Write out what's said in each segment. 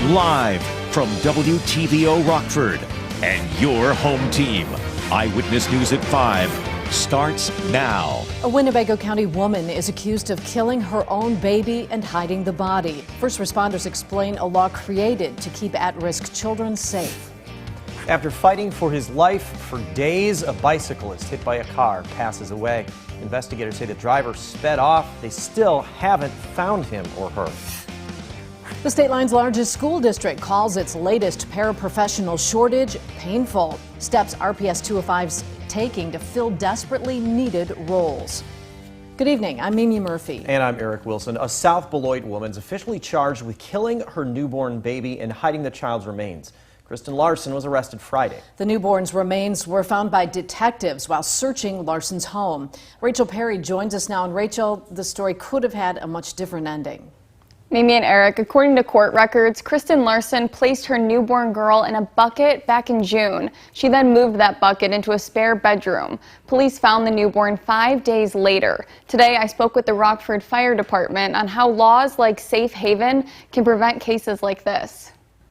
Live from WTVO Rockford and your home team. Eyewitness News at 5 starts now. A Winnebago County woman is accused of killing her own baby and hiding the body. First responders explain a law created to keep at-risk children safe. After fighting for his life for days, a bicyclist hit by a car passes away. Investigators say the driver sped off. They still haven't found him or her. The state line's largest school district calls its latest paraprofessional shortage painful. Steps RPS 205's taking to fill desperately needed roles. Good evening, I'm Mimi Murphy. And I'm Eric Wilson. A South Beloit woman's officially charged with killing her newborn baby and hiding the child's remains. Kristen Larson was arrested Friday. The newborn's remains were found by detectives while searching Larson's home. Rachel Perry joins us now. And Rachel, the story could have had a much different ending. Mimi and Eric, according to court records, Kristen Larson placed her newborn girl in a bucket back in June. She then moved that bucket into a spare bedroom. Police found the newborn 5 days later. Today, I spoke with the Rockford Fire Department on how laws like Safe Haven can prevent cases like this.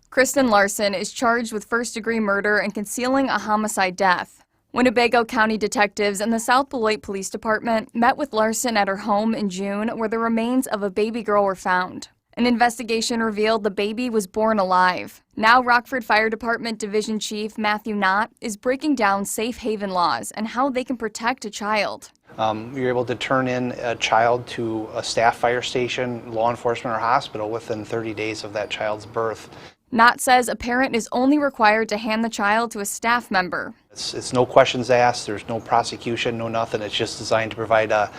Kristen Larson is charged with first-degree murder and concealing a homicide death. Winnebago County detectives and the South Beloit Police Department met with Larson at her home in June, where the remains of a baby girl were found. An investigation revealed the baby was born alive. Now Rockford Fire Department Division Chief Matthew Knott is breaking down safe haven laws and how they can protect a child. You're able to turn in a child to a staff fire station, law enforcement, or hospital within 30 days of that child's birth. Knott says a parent is only required to hand the child to a staff member. It's no questions asked, there's no prosecution, no nothing. It's just designed to provide a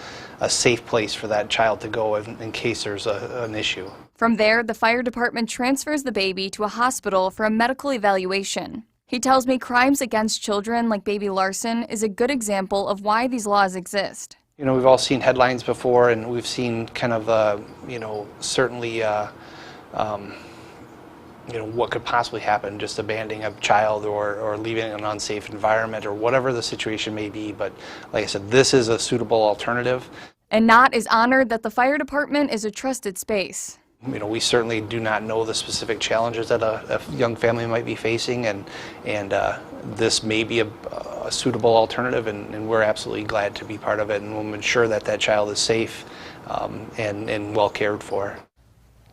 safe place for that child to go in case there's an issue. From there, the fire department transfers the baby to a hospital for a medical evaluation. He tells me crimes against children like baby Larson is a good example of why these laws exist. You know, we've all seen headlines before, and we've seen kind of, certainly, what could possibly happen, just abandoning a child or leaving an unsafe environment or whatever the situation may be. But like I said, this is a suitable alternative. And Knott is honored that the fire department is a trusted space. We certainly do not know the specific challenges that a young family might be facing, and this may be a suitable alternative, and we're absolutely glad to be part of it, and we'll ensure that that child is safe and well cared for.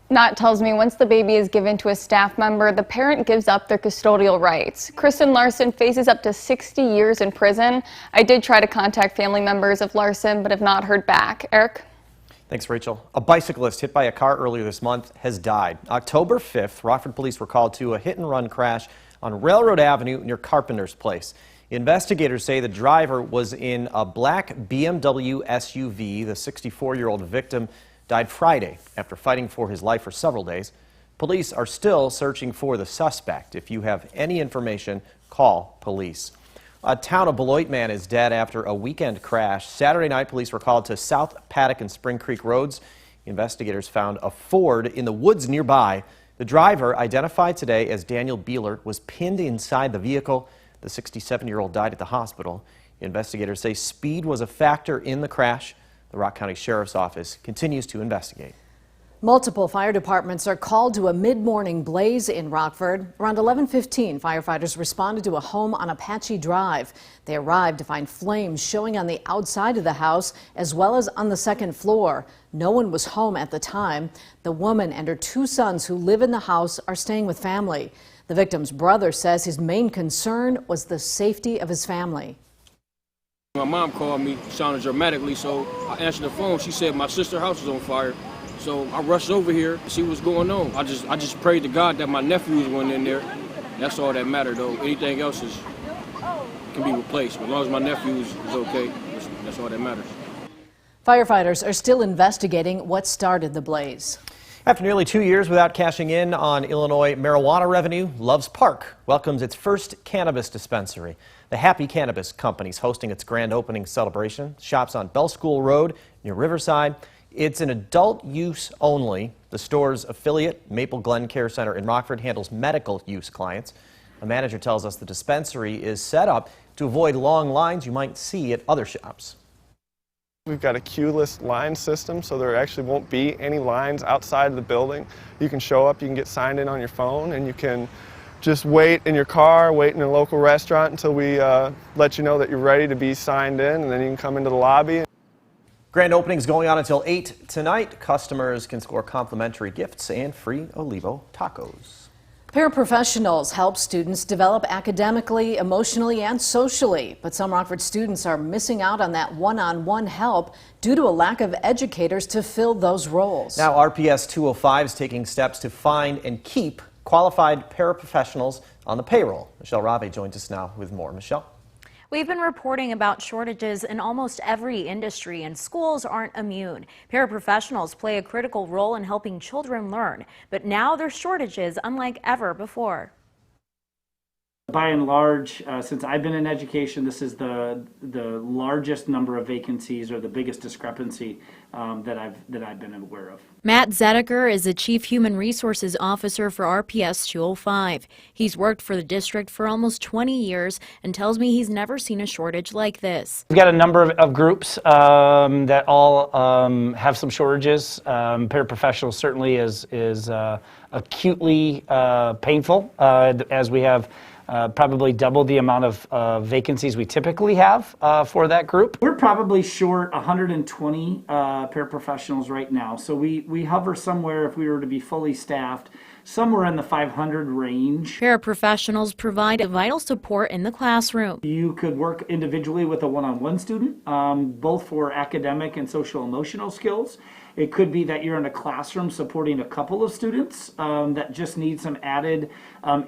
Knott tells me once the baby is given to a staff member, the parent gives up their custodial rights. Kristen Larson faces up to 60 years in prison. I did try to contact family members of Larson, but have not heard back. Eric? Thanks, Rachel. A bicyclist hit by a car earlier this month has died. October 5th, Rockford police were called to a hit-and-run crash on Railroad Avenue near Carpenter's Place. Investigators say the driver was in a black BMW SUV. The 64-year-old victim died Friday after fighting for his life for several days. Police are still searching for the suspect. If you have any information, call police. A town of Beloit man is dead after a weekend crash. Saturday night, police were called to South Paddock and Spring Creek roads. Investigators found a Ford in the woods nearby. The driver, identified today as Daniel Beeler, was pinned inside the vehicle. The 67-year-old died at the hospital. Investigators say speed was a factor in the crash. The Rock County Sheriff's Office continues to investigate. Multiple fire departments are called to a mid-morning blaze in Rockford. Around 11:15, firefighters responded to a home on Apache Drive. They arrived to find flames showing on the outside of the house as well as on the second floor. No one was home at the time. The woman and her 2 sons who live in the house are staying with family. The victim's brother says his main concern was the safety of his family. My mom called me, sounded dramatically, so I answered the phone. She said my sister's house is on fire. So I rushed over here to see what's going on. I just prayed to God that my nephews went in there. That's all that mattered, though. Anything else can be replaced. As long as my nephew is okay, that's all that matters. Firefighters are still investigating what started the blaze. After nearly 2 years without cashing in on Illinois marijuana revenue, Loves Park welcomes its first cannabis dispensary. The Happy Cannabis Company is hosting its grand opening celebration. Shops on Bell School Road near Riverside. It's an adult use only. The store's affiliate, Maple Glen Care Center in Rockford, handles medical use clients. A manager tells us the dispensary is set up to avoid long lines you might see at other shops. We've got a queueless line system, so there actually won't be any lines outside of the building. You can show up, you can get signed in on your phone, and you can just wait in your car, wait in a local restaurant until we let you know that you're ready to be signed in, and then you can come into the lobby. Grand opening is going on until 8 tonight. Customers can score complimentary gifts and free Olivo tacos. Paraprofessionals help students develop academically, emotionally, and socially. But some Rockford students are missing out on that one-on-one help due to a lack of educators to fill those roles. Now, RPS 205 is taking steps to find and keep qualified paraprofessionals on the payroll. Michelle Rave joins us now with more. Michelle? We've been reporting about shortages in almost every industry, and schools aren't immune. Paraprofessionals play a critical role in helping children learn, but now there's shortages unlike ever before. By and large, since I've been in education, this is the largest number of vacancies, or the biggest discrepancy that I've been aware of. Matt Zedeker is the Chief Human Resources Officer for RPS 205. He's worked for the district for almost 20 years and tells me he's never seen a shortage like this. We've got a number of groups that all have some shortages. Paraprofessionals certainly is acutely painful, as we have probably double the amount of vacancies we typically have for that group. We're probably short 120 paraprofessionals right now. So we hover somewhere, if we were to be fully staffed, somewhere in the 500 range. Paraprofessionals provide vital support in the classroom. You could work individually with a one-on-one student, both for academic and social emotional skills. It could be that you're in a classroom supporting a couple of students that just need some added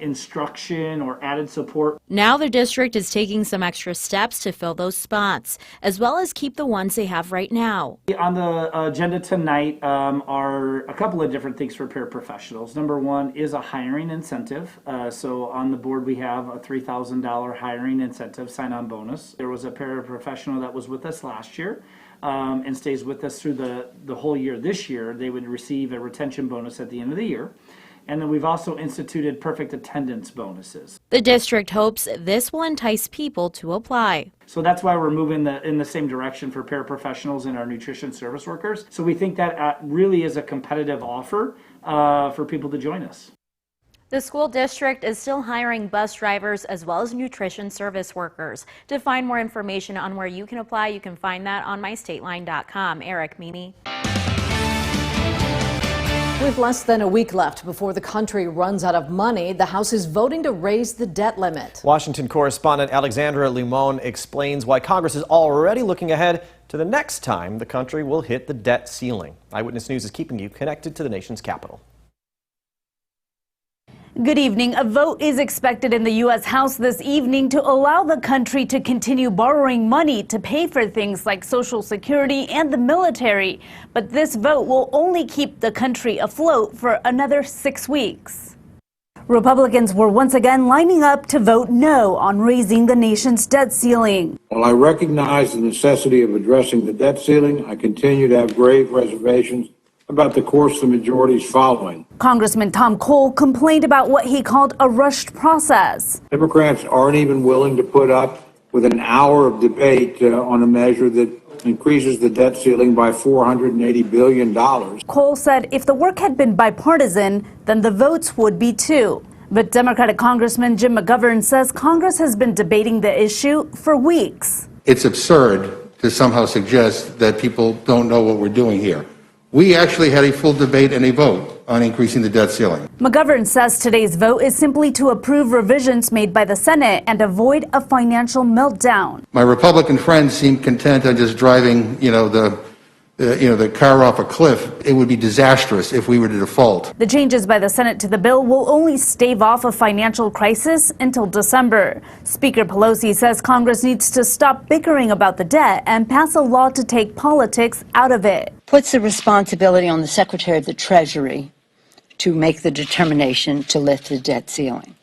instruction or added support. Now the district is taking some extra steps to fill those spots, as well as keep the ones they have right now. On the agenda tonight are a couple of different things for paraprofessionals. Number one is a hiring incentive. So on the board we have a $3,000 hiring incentive sign-on bonus. There was a paraprofessional that was with us last year and stays with us through the whole year. This year they would receive a retention bonus at the end of the year. And then we've also instituted perfect attendance bonuses. The district hopes this will entice people to apply. So that's why we're moving in the same direction for paraprofessionals and our nutrition service workers. So we think that really is a competitive offer for people to join us. The school district is still hiring bus drivers as well as nutrition service workers. To find more information on where you can apply, you can find that on mystateline.com. Eric, Mimi. With less than a week left before the country runs out of money, the House is voting to raise the debt limit. Washington correspondent Alexandra Limon explains why Congress is already looking ahead to the next time the country will hit the debt ceiling. Eyewitness News is keeping you connected to the nation's capital. Good evening. A vote is expected in the U.S. House this evening to allow the country to continue borrowing money to pay for things like Social Security and the military. But this vote will only keep the country afloat for another 6 weeks. Republicans were once again lining up to vote no on raising the nation's debt ceiling. While I recognize the necessity of addressing the debt ceiling, I continue to have grave reservations about the course the majority is following. Congressman Tom Cole complained about what he called a rushed process. Democrats aren't even willing to put up with an hour of debate on a measure that increases the debt ceiling by $480 billion. Cole said if the work had been bipartisan, then the votes would be too. But Democratic Congressman Jim McGovern says Congress has been debating the issue for weeks. It's absurd to somehow suggest that people don't know what we're doing here. We actually had a full debate and a vote on increasing the debt ceiling. McGovern says today's vote is simply to approve revisions made by the Senate and avoid a financial meltdown. My Republican friends seem content on just driving, the car off a cliff. It would be disastrous if we were to default. The changes by the Senate to the bill will only stave off a financial crisis until December. Speaker Pelosi says Congress needs to stop bickering about the debt and pass a law to take politics out of it. Puts the responsibility on the Secretary of the Treasury to make the determination to lift the debt ceiling.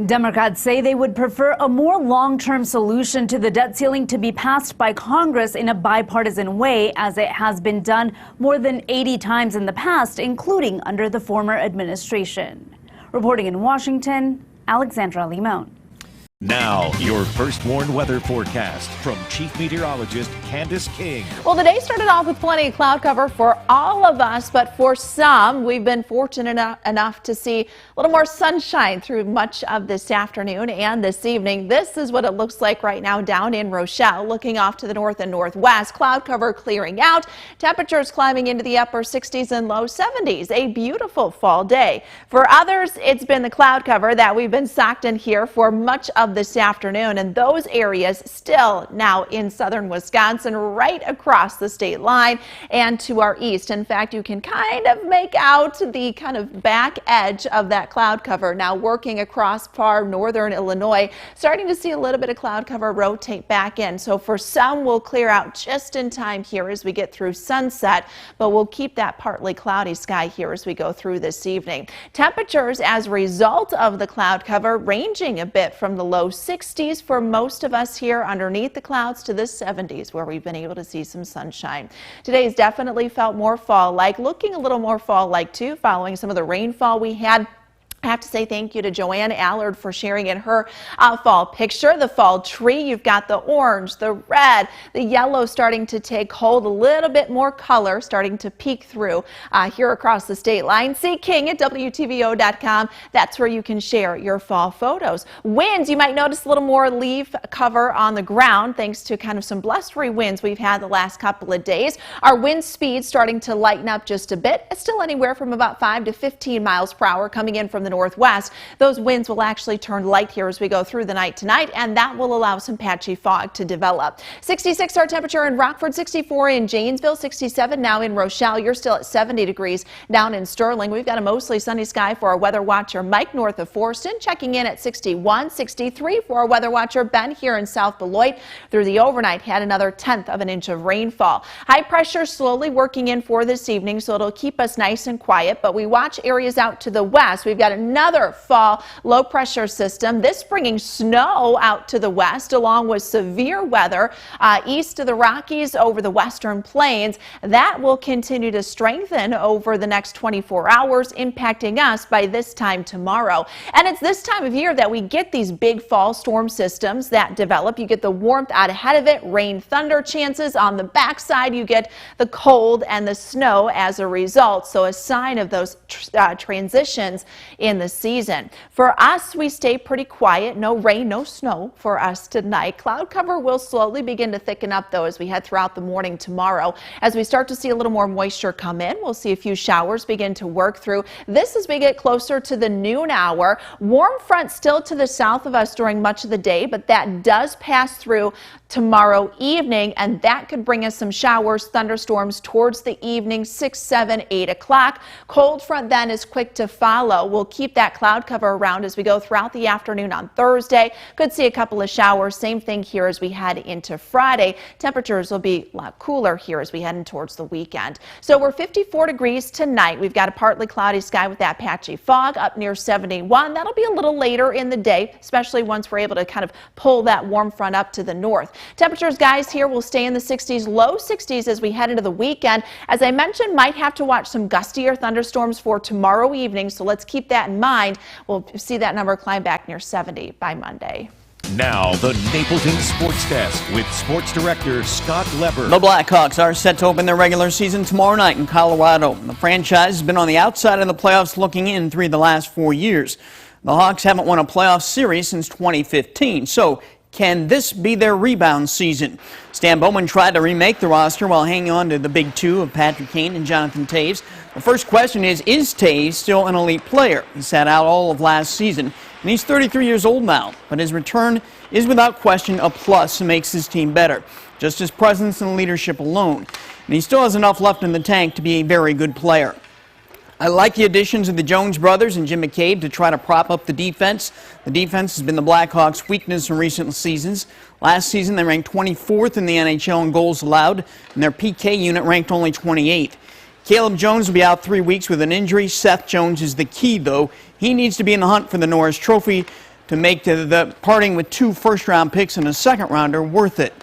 Democrats say they would prefer a more long-term solution to the debt ceiling to be passed by Congress in a bipartisan way, as it has been done more than 80 times in the past, including under the former administration. Reporting in Washington, Alexandra Limon. Now, your first warned weather forecast from Chief Meteorologist Candace King. Well, the day started off with plenty of cloud cover for all of us, but for some, we've been fortunate enough to see a little more sunshine through much of this afternoon and this evening. This is what it looks like right now down in Rochelle, looking off to the north and northwest. Cloud cover clearing out, temperatures climbing into the upper 60s and low 70s. A beautiful fall day. For others, it's been the cloud cover that we've been socked in here for much of this afternoon, and those areas still now in southern Wisconsin, right across the state line and to our east. In fact, you can kind of make out the kind of back edge of that cloud cover now working across far northern Illinois, starting to see a little bit of cloud cover rotate back in. So for some, we'll clear out just in time here as we get through sunset, but we'll keep that partly cloudy sky here as we go through this evening. Temperatures as a result of the cloud cover ranging a bit from the low 60s for most of us here underneath the clouds to the 70s where we've been able to see some sunshine. Today's definitely felt more fall-like, looking a little more fall-like too, following some of the rainfall we had. I have to say thank you to Joanne Allard for sharing in her fall picture. The fall tree, you've got the orange, the red, the yellow starting to take hold, a little bit more color starting to peek through here across the state line. See King at WTVO.com. That's where you can share your fall photos. Winds, you might notice a little more leaf cover on the ground thanks to kind of some blustery winds we've had the last couple of days. Our wind speed starting to lighten up just a bit. It's still anywhere from about 5 to 15 miles per hour coming in from the northwest. Those winds will actually turn light here as we go through the night tonight, and that will allow some patchy fog to develop. 66 our temperature in Rockford, 64 in Janesville, 67 now in Rochelle. You're still at 70 degrees down in Sterling. We've got a mostly sunny sky for our weather watcher Mike north of Forston, checking in at 61, 63 for our weather watcher Ben here in South Beloit. Through the overnight, had another 1/10 of an inch of rainfall. High pressure slowly working in for this evening, so it'll keep us nice and quiet, but we watch areas out to the west. We've got another fall low pressure system, this bringing snow out to the west along with severe weather east of the Rockies over the western plains. That will continue to strengthen over the next 24 hours, impacting us by this time tomorrow. And it's this time of year that we get these big fall storm systems that develop. You get the warmth out ahead of it, rain, thunder chances. On the backside, you get the cold and the snow as a result. So a sign of those transitions in the season. For us, we stay pretty quiet. No rain, no snow for us tonight. Cloud cover will slowly begin to thicken up though as we head throughout the morning tomorrow. As we start to see a little more moisture come in, we'll see a few showers begin to work through. This as we get closer to the noon hour. Warm front still to the south of us during much of the day, but that does pass through tomorrow evening, and that could bring us some showers, thunderstorms towards the evening, 6, 7, 8 o'clock. Cold front then is quick to follow. We'll keep that cloud cover around as we go throughout the afternoon on Thursday. Could see a couple of showers. Same thing here as we head into Friday. Temperatures will be a lot cooler here as we head in towards the weekend. So we're 54 degrees tonight. We've got a partly cloudy sky with that patchy fog up near 71. That'll be a little later in the day, especially once we're able to kind of pull that warm front up to the north. Temperatures, guys, here will stay in the 60s, low 60s as we head into the weekend. As I mentioned, might have to watch some gustier thunderstorms for tomorrow evening, so let's keep that in mind. We'll see that number climb back near 70 by Monday. Now, the Napleton Sports Desk with Sports Director Scott Leber. The Blackhawks are set to open their regular season tomorrow night in Colorado. The franchise has been on the outside of the playoffs looking in 3 of the last 4 years. The Hawks haven't won a playoff series since 2015, so can this be their rebound season? Stan Bowman tried to remake the roster while hanging on to the big two of Patrick Kane and Jonathan Taves. The first question is Taves still an elite player? He sat out all of last season, and he's 33 years old now. But his return is without question a plus and makes his team better. Just his presence and leadership alone. And he still has enough left in the tank to be a very good player. I like the additions of the Jones brothers and Jim McCabe to try to prop up the defense. The defense has been the Blackhawks' weakness in recent seasons. Last season, they ranked 24th in the NHL in goals allowed, and their PK unit ranked only 28th. Caleb Jones will be out 3 weeks with an injury. Seth Jones is the key, though. He needs to be in the hunt for the Norris Trophy to make the parting with 2 first-round picks and a second-rounder worth it.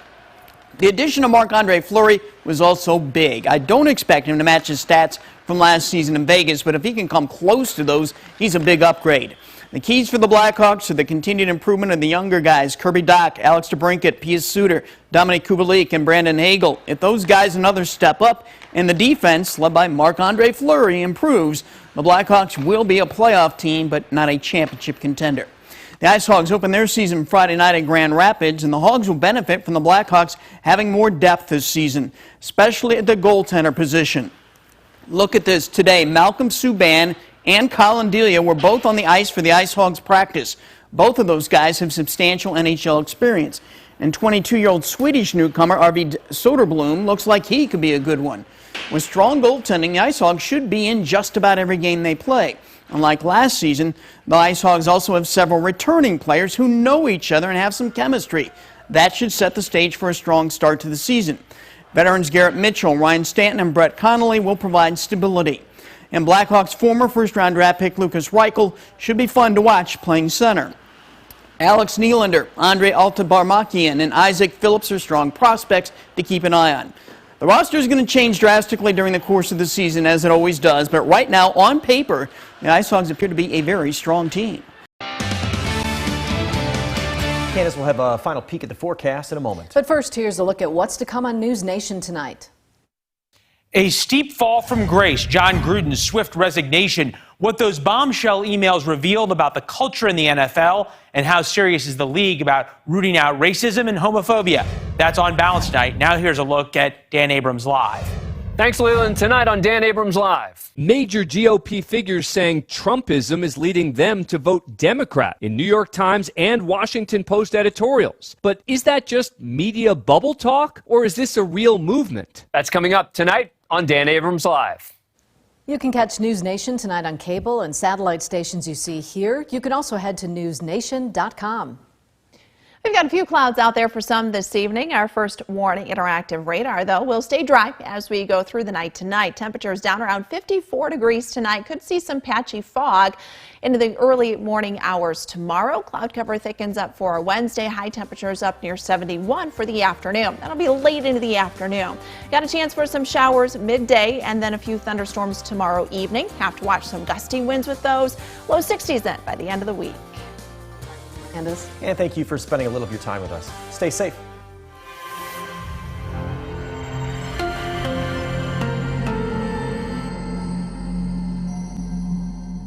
The addition of Marc-Andre Fleury was also big. I don't expect him to match his stats from last season in Vegas, but if he can come close to those, he's a big upgrade. The keys for the Blackhawks are the continued improvement of the younger guys, Kirby Dach, Alex DeBrincat, Pius Suter, Dominic Kubalik, and Brandon Hagel. If those guys another step up and the defense, led by Marc-Andre Fleury, improves, the Blackhawks will be a playoff team, but not a championship contender. The Ice Hogs open their season Friday night at Grand Rapids, and the Hogs will benefit from the Blackhawks having more depth this season, especially at the goaltender position. Look at this today. Malcolm Subban and Colin Delia were both on the ice for the Ice Hogs practice. Both of those guys have substantial NHL experience. And 22-year-old Swedish newcomer Arvid Soderblom looks like he could be a good one. With strong goaltending, the Ice Hogs should be in just about every game they play. Unlike last season, the Ice Hogs also have several returning players who know each other and have some chemistry. That should set the stage for a strong start to the season. Veterans Garrett Mitchell, Ryan Stanton, and Brett Connolly will provide stability. And Blackhawks former first-round draft pick Lucas Reichel should be fun to watch playing center. Alex Nylander, Andre Altabarmakian, and Isaac Phillips are strong prospects to keep an eye on. The roster is going to change drastically during the course of the season, as it always does, but right now, on paper, the Ice Hogs appear to be a very strong team. Candace will have a final peek at the forecast in a moment. But first, here's a look at what's to come on News Nation tonight. A steep fall from grace, John Gruden's swift resignation, what those bombshell emails revealed about the culture in the NFL, and how serious is the league about rooting out racism and homophobia. That's On Balance tonight. Now here's a look at Dan Abrams Live. Thanks, Leland. Tonight on Dan Abrams Live. Major GOP figures saying Trumpism is leading them to vote Democrat in New York Times and Washington Post editorials. But is that just media bubble talk, or is this a real movement? That's coming up tonight on Dan Abrams Live. You can catch News Nation tonight on cable and satellite stations you see here. You can also head to newsnation.com. We've got a few clouds out there for some this evening. Our first warning interactive radar, though, will stay dry as we go through the night tonight. Temperatures down around 54 degrees tonight. Could see some patchy fog into the early morning hours tomorrow. Cloud cover thickens up for Wednesday. High temperatures up near 71 for the afternoon. That'll be late into the afternoon. Got a chance for some showers midday and then a few thunderstorms tomorrow evening. Have to watch some gusty winds with those. Low 60s then by the end of the week. Candace. And thank you for spending a little of your time with us. Stay safe.